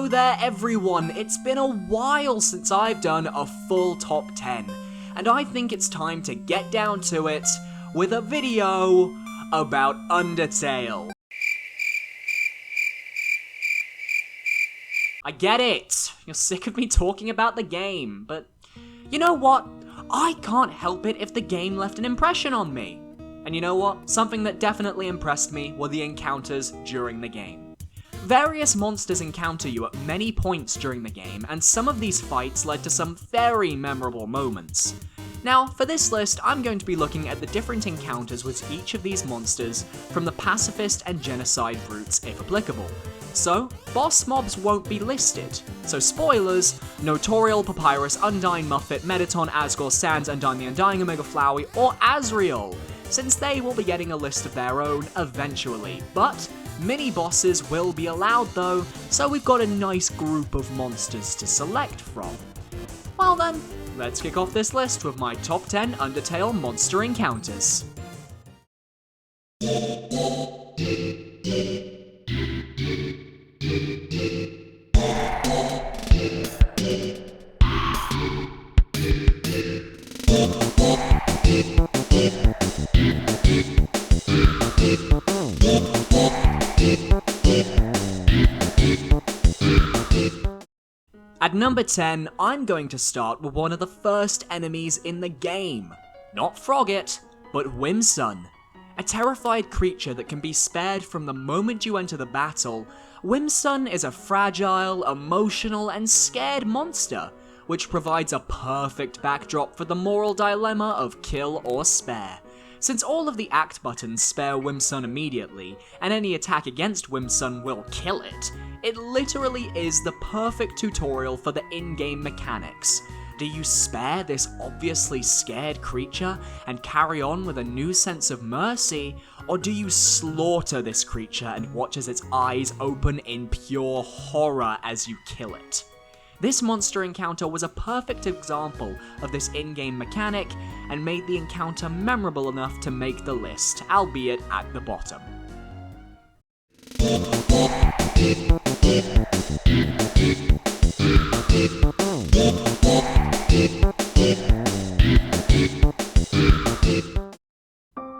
Hello there everyone, it's been a while since I've done a full top 10, and I think it's time to get down to it with a video about Undertale. I get it, you're sick of me talking about the game, but you know what? I can't help it if the game left an impression on me. And you know what? Something that definitely impressed me were the encounters during the game. Various monsters encounter you at many points during the game, and some of these fights led to some very memorable moments. Now, for this list, I'm going to be looking at the different encounters with each of these monsters from the pacifist and genocide routes if applicable. So, boss mobs won't be listed. So spoilers, Notorial, Papyrus, Undyne, Muffet, Mettaton, Asgore, Sans, Undyne the Undying, Omega Flowey, or Asriel, since they will be getting a list of their own eventually. But mini-bosses will be allowed though, so we've got a nice group of monsters to select from. Well then, let's kick off this list with my top 10 Undertale monster encounters. At number 10, I'm going to start with one of the first enemies in the game. Not Frogget, but Wisson. A terrified creature that can be spared from the moment you enter the battle, Wisson is a fragile, emotional, and scared monster, which provides a perfect backdrop for the moral dilemma of kill or spare. Since all of the act buttons spare Wisson immediately, and any attack against Wisson will kill it, it literally is the perfect tutorial for the in-game mechanics. Do you spare this obviously scared creature and carry on with a new sense of mercy, or do you slaughter this creature and watch as its eyes open in pure horror as you kill it? This monster encounter was a perfect example of this in-game mechanic and made the encounter memorable enough to make the list, albeit at the bottom.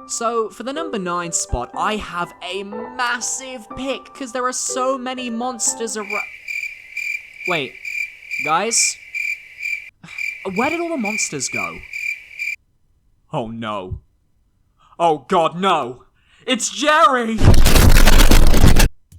So, for the number 9 spot, I have a massive pick, because there are so many monsters around. Wait, guys? Where did all the monsters go? Oh no. Oh god, no! It's Jerry!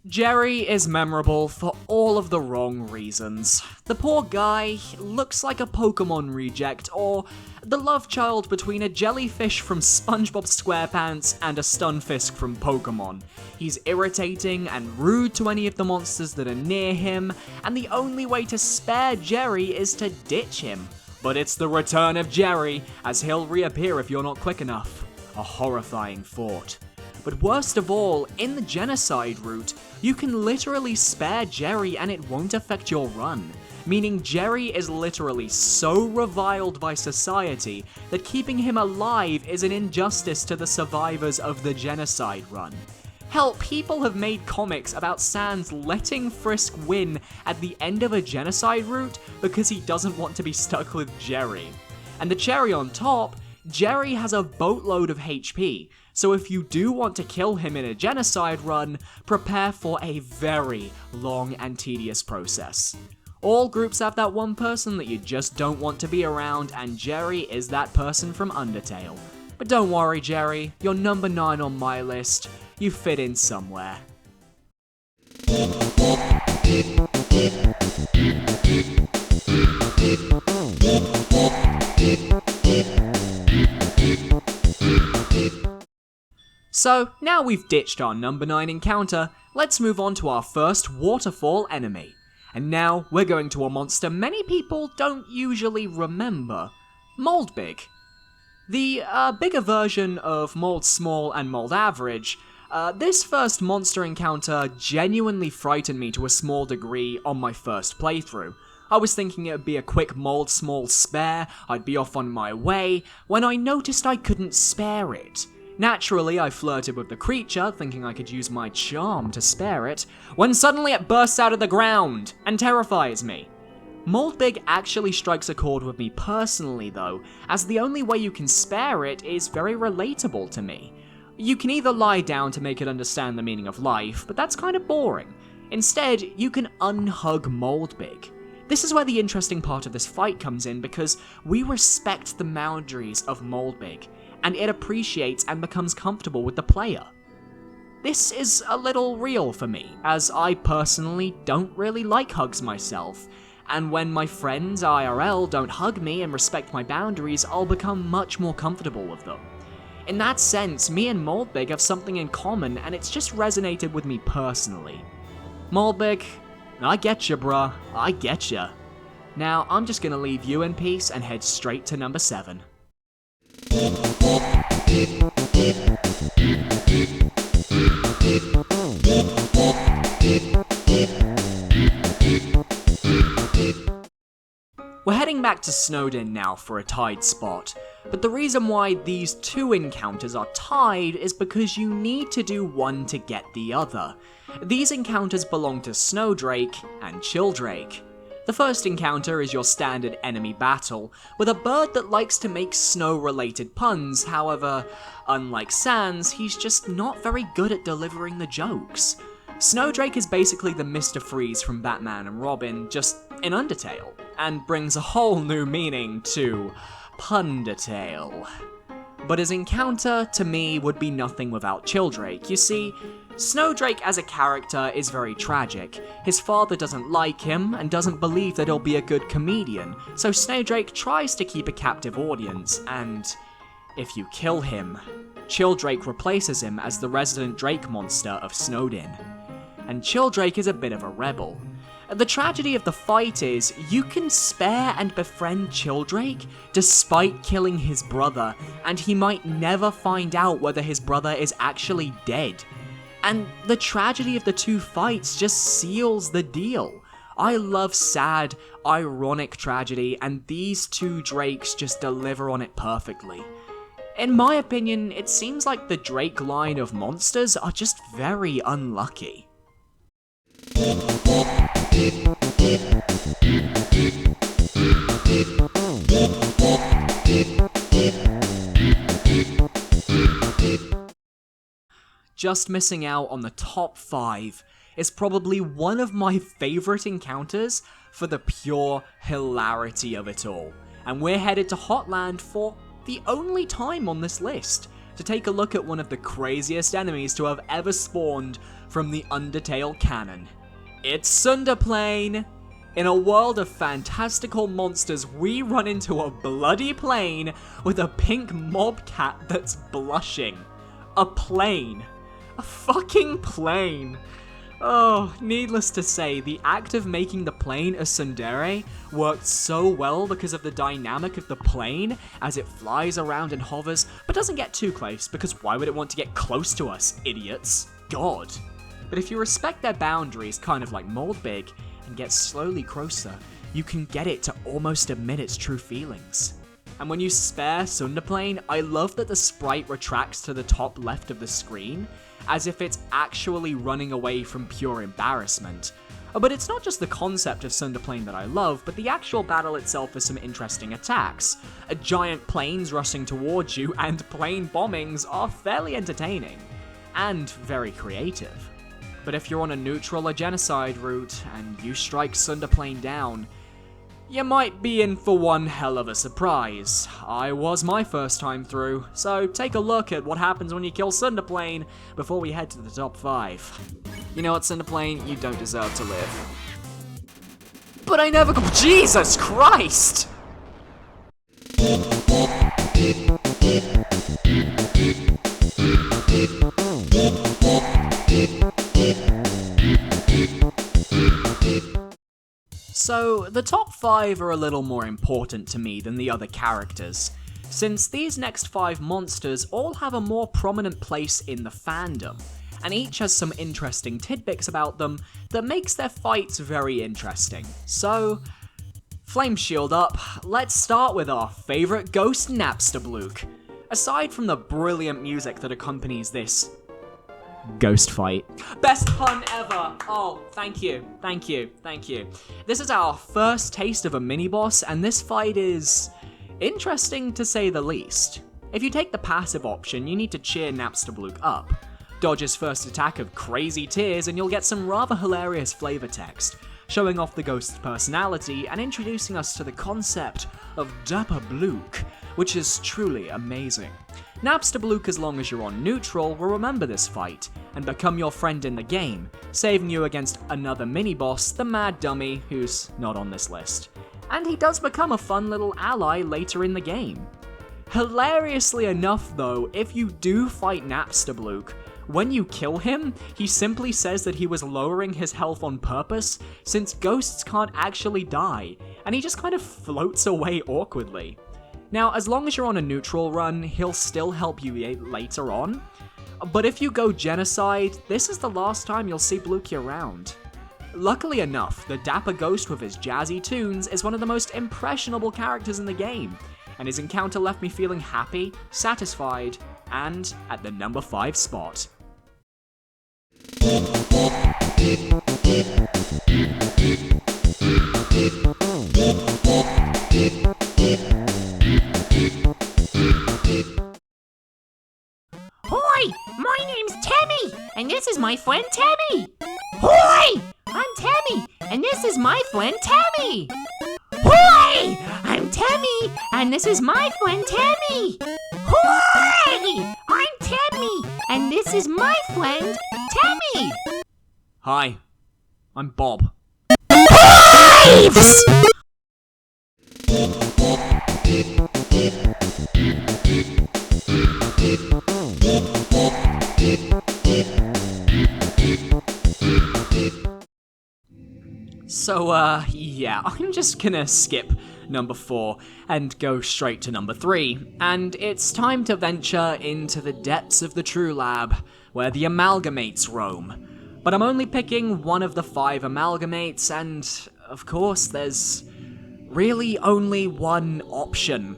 Jerry is memorable for all of the wrong reasons. The poor guy looks like a Pokemon reject, or the love child between a jellyfish from SpongeBob SquarePants and a Stunfisk from Pokemon. He's irritating and rude to any of the monsters that are near him, and the only way to spare Jerry is to ditch him. But it's the return of Jerry, as he'll reappear if you're not quick enough. A horrifying thought. But worst of all, in the genocide route, you can literally spare Jerry and it won't affect your run. Meaning Jerry is literally so reviled by society that keeping him alive is an injustice to the survivors of the genocide run. Hell, people have made comics about Sans letting Frisk win at the end of a genocide route because he doesn't want to be stuck with Jerry. And the cherry on top, Jerry has a boatload of HP, so if you do want to kill him in a genocide run, prepare for a very long and tedious process. All groups have that one person that you just don't want to be around, and Jerry is that person from Undertale. But don't worry, Jerry, you're number 9 on my list. You fit in somewhere. So, now we've ditched our number 9 encounter, let's move on to our first waterfall enemy. And now, we're going to a monster many people don't usually remember, Moldbig. The bigger version of Mold Small and Mold Average, this first monster encounter genuinely frightened me to a small degree on my first playthrough. I was thinking it would be a quick Mold Small spare, I'd be off on my way, when I noticed I couldn't spare it. Naturally, I flirted with the creature, thinking I could use my charm to spare it, when suddenly it bursts out of the ground and terrifies me. Moldbig actually strikes a chord with me personally though, as the only way you can spare it is very relatable to me. You can either lie down to make it understand the meaning of life, but that's kind of boring. Instead, you can unhug Moldbig. This is where the interesting part of this fight comes in, because we respect the boundaries of Moldbig, and it appreciates and becomes comfortable with the player. This is a little real for me, as I personally don't really like hugs myself, and when my friends IRL don't hug me and respect my boundaries, I'll become much more comfortable with them. In that sense, me and Moldbig have something in common, and it's just resonated with me personally. Moldbig, I getcha bruh, I getcha. Now, I'm just gonna leave you in peace and head straight to number 7. We're heading back to Snowdin now for a tied spot, but the reason why these two encounters are tied is because you need to do one to get the other. These encounters belong to Snowdrake and Chilldrake. The first encounter is your standard enemy battle, with a bird that likes to make snow-related puns. However, unlike Sans, he's just not very good at delivering the jokes. Snowdrake is basically the Mr. Freeze from Batman and Robin, just in Undertale, and brings a whole new meaning to Pundertale. But his encounter, to me, would be nothing without Chilldrake. You see, Snowdrake as a character is very tragic. His father doesn't like him and doesn't believe that he'll be a good comedian, so Snowdrake tries to keep a captive audience, and if you kill him, Chilldrake replaces him as the resident Drake monster of Snowdin. And Chilldrake is a bit of a rebel. The tragedy of the fight is, you can spare and befriend Chilldrake despite killing his brother, and he might never find out whether his brother is actually dead. And the tragedy of the two fights just seals the deal. I love sad, ironic tragedy, and these two Drakes just deliver on it perfectly. In my opinion, it seems like the Drake line of monsters are just very unlucky. Just missing out on the top 5 is probably one of my favorite encounters for the pure hilarity of it all. And we're headed to Hotland for the only time on this list, to take a look at one of the craziest enemies to have ever spawned from the Undertale canon. It's Underplane! In a world of fantastical monsters, we run into a bloody plane with a pink mob cat that's blushing. A plane. A fucking plane. Oh, needless to say, the act of making the plane a tsundere worked so well because of the dynamic of the plane as it flies around and hovers, but doesn't get too close, because why would it want to get close to us, idiots? God. But if you respect their boundaries, kind of like Moldbig, and get slowly closer, you can get it to almost admit its true feelings. And when you spare Underplane, I love that the sprite retracts to the top left of the screen, as if it's actually running away from pure embarrassment. But it's not just the concept of Underplane that I love, but the actual battle itself has some interesting attacks. Giant planes rushing towards you and plane bombings are fairly entertaining, and very creative. But if you're on a neutral or genocide route, and you strike Underplane down, you might be in for one hell of a surprise. I was my first time through, so take a look at what happens when you kill Underplane before we head to the top 5. You know what, Underplane? You don't deserve to live. But I never go- Jesus Christ! So, the top 5 are a little more important to me than the other characters, since these next 5 monsters all have a more prominent place in the fandom, and each has some interesting tidbits about them that makes their fights very interesting. So, flame shield up, let's start with our favourite ghost Napster Blook. Aside from the brilliant music that accompanies this ghost fight. Best pun ever! Oh, thank you. This is our first taste of a mini-boss, and this fight is interesting to say the least. If you take the passive option, you need to cheer Napster Blook up. Dodge his first attack of crazy tears and you'll get some rather hilarious flavor text, showing off the ghost's personality and introducing us to the concept of Napster Blook, which is truly amazing. Napster Blook, as long as you're on neutral, will remember this fight and become your friend in the game, saving you against another mini-boss, the Mad Dummy, who's not on this list. And he does become a fun little ally later in the game. Hilariously enough though, if you do fight Napster Blook, when you kill him, he simply says that he was lowering his health on purpose, since ghosts can't actually die, and he just kind of floats away awkwardly. Now, as long as you're on a neutral run, he'll still help you later on, but if you go genocide, this is the last time you'll see Blooky around. Luckily enough, the dapper ghost with his jazzy tunes is one of the most impressionable characters in the game, and his encounter left me feeling happy, satisfied, and at the number 5 spot. Hi, my name's Tammy, and this is my friend Tammy. Hi, I'm Tammy, and this is my friend Tammy. Hi, I'm Tammy, and this is my friend Tammy. Hi, I'm Tammy, and this is my friend Tammy. Hi, I'm Bob. Hives! So, yeah, I'm just gonna skip number 4 and go straight to number 3, and it's time to venture into the depths of the True Lab, where the Amalgamates roam. But I'm only picking one of the 5 Amalgamates, and, of course, there's really only one option.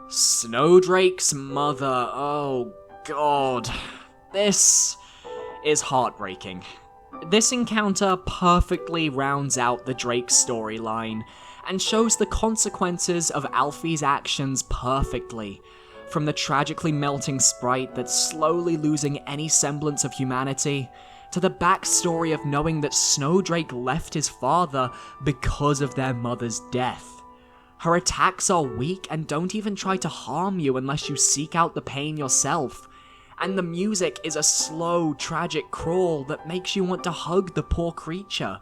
Snowdrake's mother, oh god. This is heartbreaking. This encounter perfectly rounds out the Drake storyline, and shows the consequences of Alfie's actions perfectly. From the tragically melting sprite that's slowly losing any semblance of humanity, to the backstory of knowing that Snowdrake left his father because of their mother's death. Her attacks are weak and don't even try to harm you unless you seek out the pain yourself. And the music is a slow, tragic crawl that makes you want to hug the poor creature.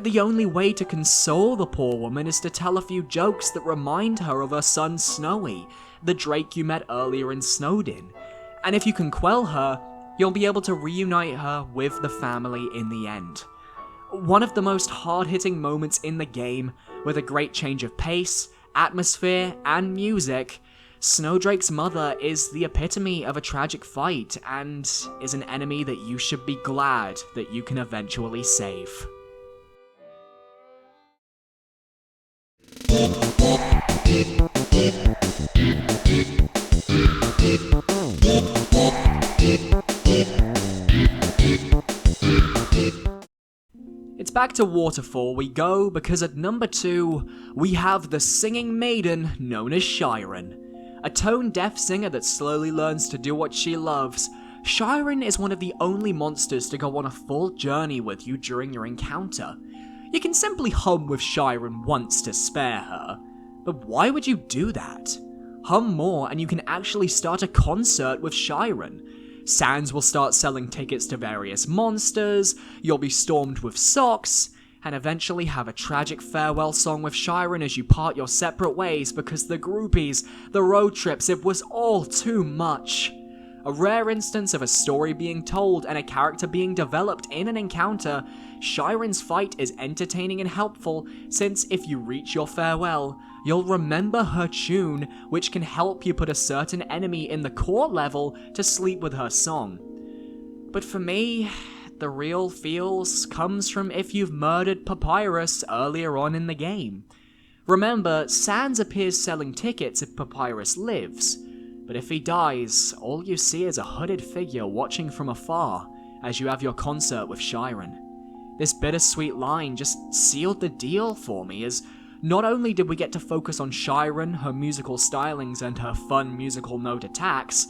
The only way to console the poor woman is to tell a few jokes that remind her of her son Snowy, the Drake you met earlier in Snowdin. And if you can quell her, you'll be able to reunite her with the family in the end. One of the most hard-hitting moments in the game, with a great change of pace, atmosphere, and music, Snowdrake's mother is the epitome of a tragic fight, and is an enemy that you should be glad that you can eventually save. It's back to Waterfall we go, because at number 2, we have the singing maiden known as Shyron. A tone-deaf singer that slowly learns to do what she loves, Shyron is one of the only monsters to go on a full journey with you during your encounter. You can simply hum with Shyron once to spare her, but why would you do that? Hum more and you can actually start a concert with Shyron. Sans will start selling tickets to various monsters, you'll be stormed with socks, and eventually have a tragic farewell song with Shyron as you part your separate ways because the groupies, the road trips, it was all too much. A rare instance of a story being told and a character being developed in an encounter, Shyron's fight is entertaining and helpful, since if you reach your farewell, you'll remember her tune, which can help you put a certain enemy in the core level to sleep with her song. But for me, the real feels comes from if you've murdered Papyrus earlier on in the game. Remember, Sans appears selling tickets if Papyrus lives, But if he dies, all you see is a hooded figure watching from afar as you have your concert with Shyron. This bittersweet line just sealed the deal for me, as not only did we get to focus on Shyron, her musical stylings, and her fun musical note attacks,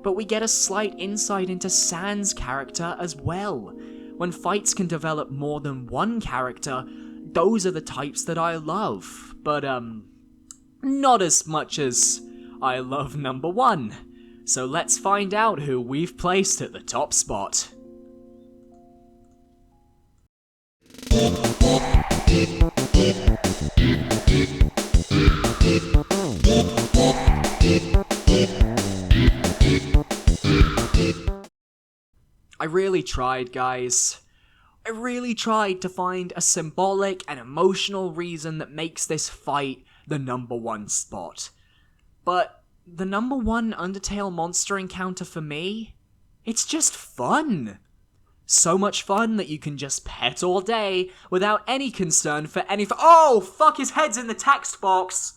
but we get a slight insight into Sans' character as well. When fights can develop more than one character, those are the types that I love, but not as much as I love number 1. So let's find out who we've placed at the top spot. I really tried, guys. I really tried to find a symbolic and emotional reason that makes this fight the number 1 spot. But the number 1 Undertale monster encounter for me, it's just fun. So much fun that you can just pet all day without any concern for any oh, fuck, his head's in the text box!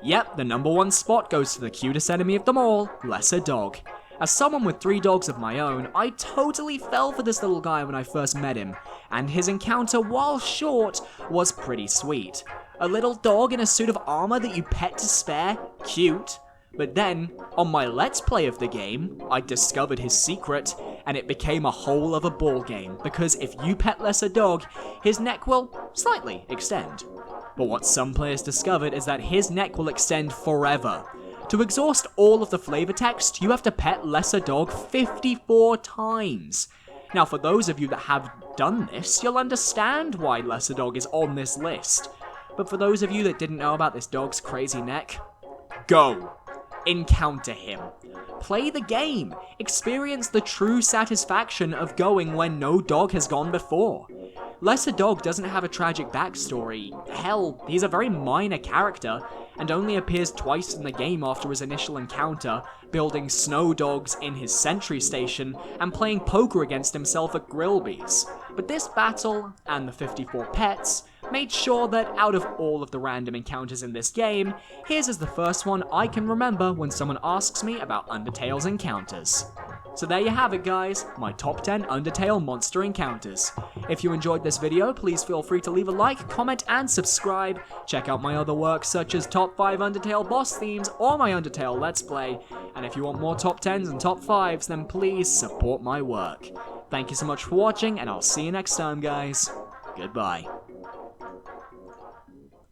Yep, the number 1 spot goes to the cutest enemy of them all, Lesser Dog. As someone with 3 dogs of my own, I totally fell for this little guy when I first met him, and his encounter, while short, was pretty sweet. A little dog in a suit of armor that you pet to spare, cute. But then, on my Let's Play of the game, I discovered his secret, and it became a whole other ballgame, because if you pet Lesser Dog, his neck will slightly extend. But what some players discovered is that his neck will extend forever. To exhaust all of the flavor text, you have to pet Lesser Dog 54 times. Now, for those of you that have done this, you'll understand why Lesser Dog is on this list. But for those of you that didn't know about this dog's crazy neck, go! Encounter him. Play the game. Experience the true satisfaction of going when no dog has gone before. Lesser Dog doesn't have a tragic backstory. Hell, he's a very minor character, and only appears twice in the game after his initial encounter, building snow dogs in his sentry station, and playing poker against himself at Grillby's. But this battle, and the 54 pets, made sure that out of all of the random encounters in this game, his is the first one I can remember when someone asks me about Undertale's encounters. So there you have it, guys, my top 10 Undertale monster encounters. If you enjoyed this video, please feel free to leave a like, comment, and subscribe. Check out my other work such as top 5 Undertale boss themes or my Undertale Let's Play. And if you want more top 10s and top 5s, then please support my work. Thank you so much for watching, and I'll see you next time, guys. Goodbye.